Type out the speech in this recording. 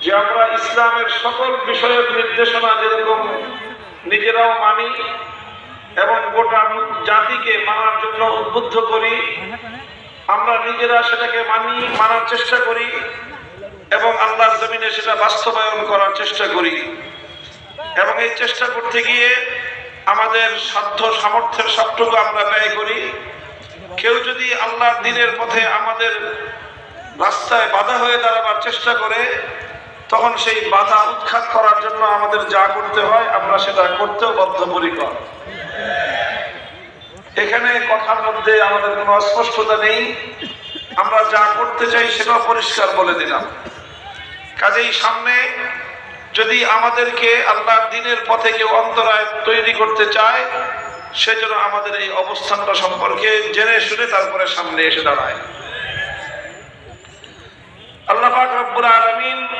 যে আমরা ইসলামের সকল বিষয়ের নির্দেশনা যেরকম নিজেরাও মানি এবং গোটা জাতিকে মানার জন্য উদ্বুদ্ধ করি, আমরা নিজেরা সেটাকে মানার চেষ্টা করি এবং আল্লাহর জমিনে সেটা বাস্তবায়ন করার চেষ্টা করি। এবং এই চেষ্টা করতে গিয়ে আমাদের সাধ্য সামর্থ্যের সবটুকু আমরা ব্যয় করি। কেউ যদি আল্লাহর দ্বীনের পথে আমাদের রাস্তায় বাধা হয়ে দাঁড়াবার চেষ্টা করে, তখন সেই বাধা উৎখাত করার জন্য আমাদের যা করতে হয় আমরা সেটা করতেও বদ্ধপরিকর। এখানে কথার মধ্যে আমাদের কোনো অস্পষ্টতা নেই, আমরা যা করতে চাই সেটাও পরিষ্কার বলে দিলাম। কাজেই সামনে যদি আমাদেরকে আল্লাহর দ্বীনের পথে কেউ অন্তরায় তৈরি করতে চায়, সেজন্য আমাদের এই অবস্থানটা সম্পর্কে জেনে শুনে তারপরে সামনে এসে দাঁড়ায়। আল্লাহ পাক রব্বুল আলামিন